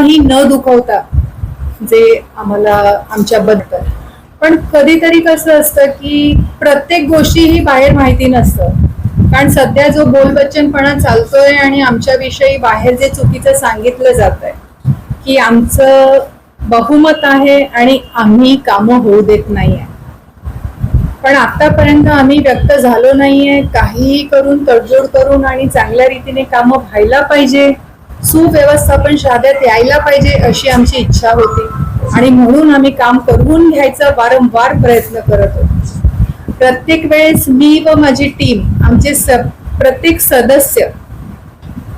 कोणालाही न दुखवता जे आम्हाला आमच्याबद्दल. पण कधीतरी कसं असतं की प्रत्येक गोष्टी ही बाहेर माहिती नसतं, कारण सध्या जो बोलबच्चनपणा चालतोय आणि आमच्याविषयी बाहेर जे चुकीचं सांगितलं जात आहे की आमचं बहुमत आहे आणि आम्ही कामं होऊ देत नाहीये. पण आतापर्यंत आम्ही व्यक्त झालो नाहीये. काहीही करून तडजोड करून आणि चांगल्या रीतीने कामं व्हायला पाहिजे, सुव्यवस्थापन शाळेत यायला पाहिजे अशी आमची इच्छा होती आणि म्हणून आम्ही काम करून घ्यायचा वारंवार प्रयत्न करत होतो. प्रत्येक वेळेस मी व माझी टीम, आमचे प्रत्येक सदस्य,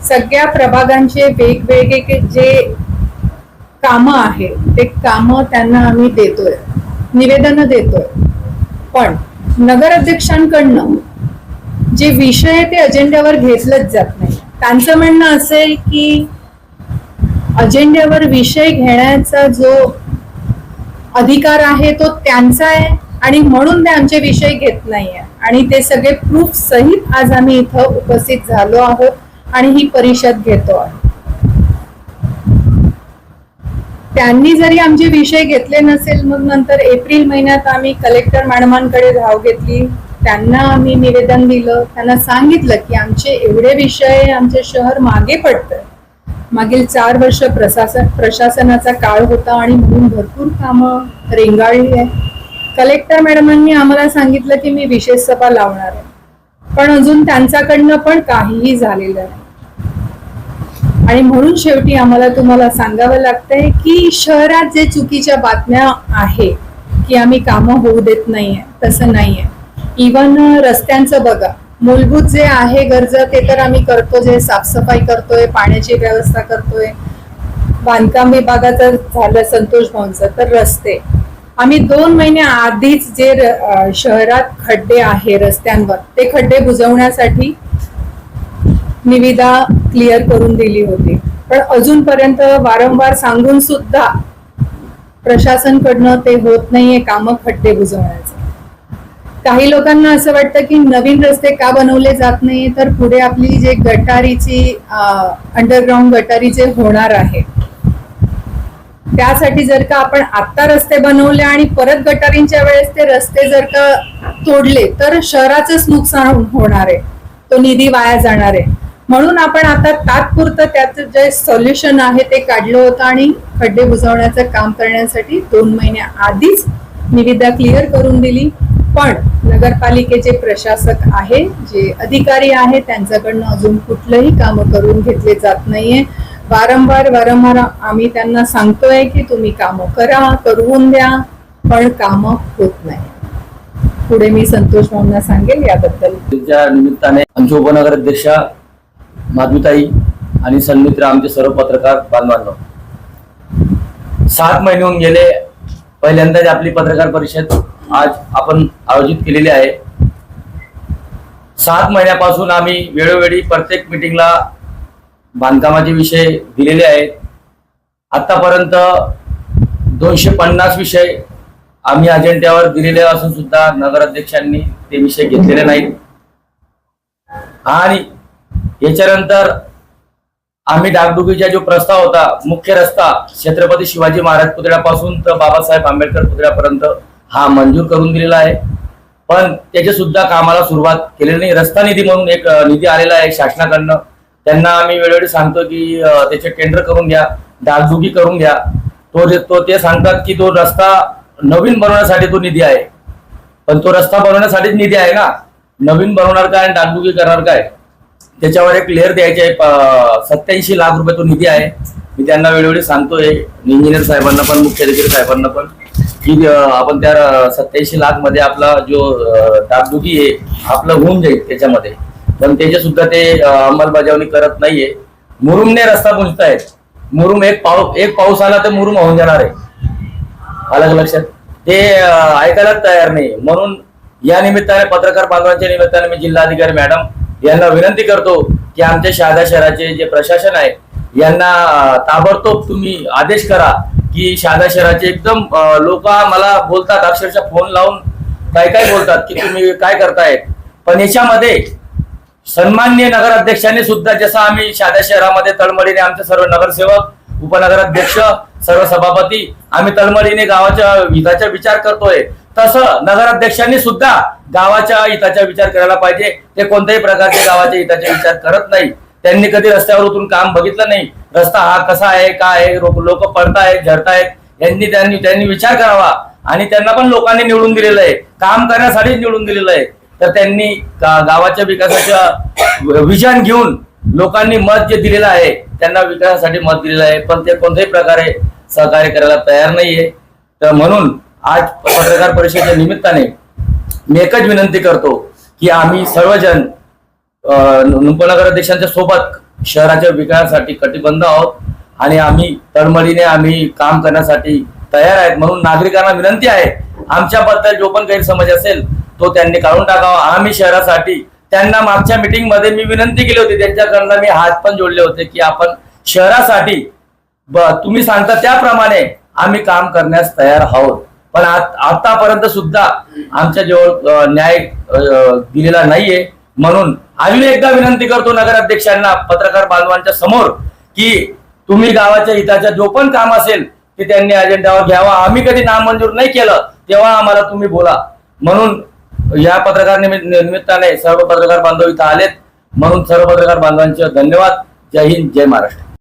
सगळ्या प्रभागांचे वेगवेगळे जे कामं आहेत ते कामं त्यांना आम्ही देतोय, निवेदन देतोय. पण नगराध्यक्षांकडनं जे विषय आहे ते अजेंड्यावर घेतलंच जात नाही. त्यांचं म्हणणं असेल की अजेंड्यावर विषय घेण्याचा जो अधिकार आहे तो त्यांचा आहे आणि म्हणून ते आमचे विषय घेत नाहीये. आणि ते सगळे प्रूफ सहित आज आम्ही इथं उपस्थित झालो आहोत आणि ही परिषद घेतो आहे. त्यांनी जरी आमचे विषय घेतले नसेल, मग नंतर एप्रिल महिन्यात आम्ही कलेक्टर मॅडमांकडे धाव घेतली, त्यांना आम्ही निवेदन दिलं, त्यांना सांगितलं की आमचे एवढे विषय, आमचे शहर मागे पडतंय. मागील 4 वर्ष प्रशासनाचा काळ होता आणि म्हणून भरपूर कामं रेंगाळली आहे. कलेक्टर मॅडमांनी आम्हाला सांगितलं की मी विशेष सभा लावणार आहे, पण अजून त्यांच्याकडनं पण काहीही झालेलं नाही. आणि म्हणून शेवटी आम्हाला तुम्हाला सांगावं लागतंय की शहरात जे चुकीच्या बातम्या आहे की आम्ही कामं होऊ देत नाहीये, तसं नाहीये. इवन रस्त्यांचं बघा, मूलभूत जे आहे गरज ते तर आम्ही करतो, जे साफसफाई करतोय, पाण्याची व्यवस्था करतोय. बांधकाम विभागाचं झालं संतोष भाऊंचं, तर रस्ते आम्ही 2 महिन्या आधीच जे शहरात खड्डे आहे रस्त्यांवर ते खड्डे बुजवण्यासाठी निविदा क्लिअर करून दिली होती. पण अजूनपर्यंत वारंवार सांगून सुद्धा प्रशासनकडनं ते होत नाहीये कामं खड्डे बुजवण्याचं. काही लोकांना असं वाटतं की नवीन रस्ते का बनवले जात नाही, तर पुढे आपली जे गटारीची अंडरग्राऊंड गटारी जे होणार आहे त्यासाठी जर का आपण आता रस्ते बनवले आणि परत गटारींच्या वेळेस ते रस्ते जर का तोडले तर शहराचंच नुकसान होणार आहे, तो निधी वाया जाणार आहे. म्हणून आपण आता तात्पुरतं त्याचं जे सोल्युशन आहे ते काढलं होतं आणि खड्डे बुजवण्याचं काम करण्यासाठी 2 महिन्या आधीच निविदा क्लिअर करून दिली. पण नगरपालिकेचे प्रशासक आहे, जे अधिकारी आहे, त्यांच्याकडनं अजून कुठलंही काम करून घेतले जात नाहीये. वारंवार आम्ही त्यांना सांगतोय की तुम्ही कामं करा, करून द्या, पण कामं होत नाही. पुढे मी संतोष भाऊंना सांगेल याबद्दल. त्या निमित्ताने आमच्या उपनगराध्यक्षा माधुताई आणि सन्मित्र आमचे सर्व पत्रकार बांधवांनो, 7 महिने होऊन गेले. पहिल्यांदाच आपली पत्रकार परिषद आज आपण आयोजित केलेली आहे. 7 महिन्यापासून आम्ही वेळोवेळी प्रत्येक मीटिंगला बांधकामाचे विषय दिलेले आहेत. आतापर्यंत 250 विषय आम्ही अजेंड्यावर दिलेले असून सुद्धा नगराध्यक्षांनी ते विषय घेतलेले नाहीत. आणि याच्यानंतर आम्ही डागडुगीचा जो प्रस्ताव होता, मुख्य रस्ता छत्रपती शिवाजी महाराज पुतळ्यापासून तर बाबासाहेब आंबेडकर पुतळ्यापर्यंत हा मंजूर करून दिलेला आहे, पण त्याच्या सुद्धा कामाला सुरुवात केलेली नाही. रस्ता निधी म्हणून एक निधी आलेला आहे शासनाकडनं, त्यांना आम्ही वेळोवेळी सांगतो की त्याचे टेंडर करून घ्या, डागडुगी करून घ्या. तो ते सांगतात की तो रस्ता नवीन बनवण्यासाठी तो निधी आहे, पण तो रस्ता बनवण्यासाठीच निधी आहे ना, नवीन बनवणार काय आणि डागडुगी करणार काय? त्याच्यावर एक लेअर द्यायचे आहे. 87 लाख रुपये तो निधी आहे. मी त्यांना वेळोवेळी सांगतोय, इंजिनियर साहेबांना पण, मुख्याधिकारी साहेबांना पण, की आपण त्या 87 लाख मध्ये आपला जो डागडुगी आहे आपलं होऊन जाईल त्याच्यामध्ये, पण त्याचे सुद्धा ते अंमलबजावणी करत नाहीये. मुरुमने रस्ता पुंजतायत. मुरुम एक पाऊस आला तर मुरुम होऊन जाणार आहे, अलग लक्षात, ते ऐकायलाच तयार नाही. म्हणून या निमित्ताने, पत्रकार बांधवांच्या निमित्ताने मी जिल्हाधिकारी मॅडम यांना विनंती करतो की आमच्या शहादा शहराचे जे प्रशासन आहे यांना ताबडतोब तुम्ही आदेश करा की शहादा शहराचे एकदम लोक मला बोलतात, अक्षरशः फोन लावून काय बोलतात की तुम्ही काय करतायत. पण याच्यामध्ये सन्माननीय नगराध्यक्षांनी सुद्धा, जसं आम्ही शहादा शहरामध्ये तळमळीने आमचे सर्व नगरसेवक उपनगराध्यक्ष, सर्व सभापती आम्ही तळमळीने गावाच्या हिताचा विचार करतोय, तसं नगराध्यक्षांनी सुद्धा गावाच्या हिताचा विचार करायला पाहिजे. ते कोणत्याही प्रकारचे गावाच्या हिताचा विचार करत नाही. त्यांनी कधी रस्त्यावर उतरून काम बघितलं नाही. रस्ता हा कसा आहे, काय आहे, लोक पडतायत, झडतायत, त्यांनी विचार करावा. आणि त्यांना पण लोकांनी निवडून दिलेलं आहे, काम करण्यासाठीच निवडून दिलेलं आहे. तर त्यांनी गावाच्या विकासाच्या विजन घेऊन लोकांनी मत जे दिलेलं आहे, त्यांना विकासासाठी मत दिलेलं आहे, पण ते कोणत्याही प्रकारे सहकार्य करायला तयार नाहीये. तर म्हणून आज पत्रकार परिषदेच्या निमित्ताने मी एकच विनंती करतो की आम्ही सर्वजण उपनगराध्यक्षांच्या सोबत शहराच्या विकासासाठी कटिबद्ध आहोत आणि आम्ही तळमळीने काम करण्यासाठी तयार आहेत. म्हणून नागरिकांना विनंती आहे, आमच्याबद्दल जो पण गैरसमज असेल तो त्यांनी काढून टाकावा. आम्ही शहरासाठी त्यांना मागच्या मीटिंग मध्ये मी विनंती केली होती, त्यांच्याकडनं मी हात पण जोडले होते की आपण शहरासाठी तुम्ही सांगता त्याप्रमाणे आम्ही काम करण्यास तयार आहोत. पण आतापर्यंत सुद्धा आमच्या जवळ न्याय दिलेला नाहीये. म्हणून अजून एकदा विनंती करतो नगराध्यक्षांना, पत्रकार बांधवांच्या समोर, की तुम्ही गावाच्या हिताचा जो पण काम असेल ते त्यांनी अजेंड्यावर घ्यावा. आम्ही कधी नामंजूर नाही केलं तेव्हा आम्हाला तुम्ही बोला. म्हणून या पत्रकार निमित्ताने सर्व पत्रकार बांधव इथं आलेत. म्हणून सर्व पत्रकार बांधवांचे धन्यवाद. जय हिंद, जय महाराष्ट्र.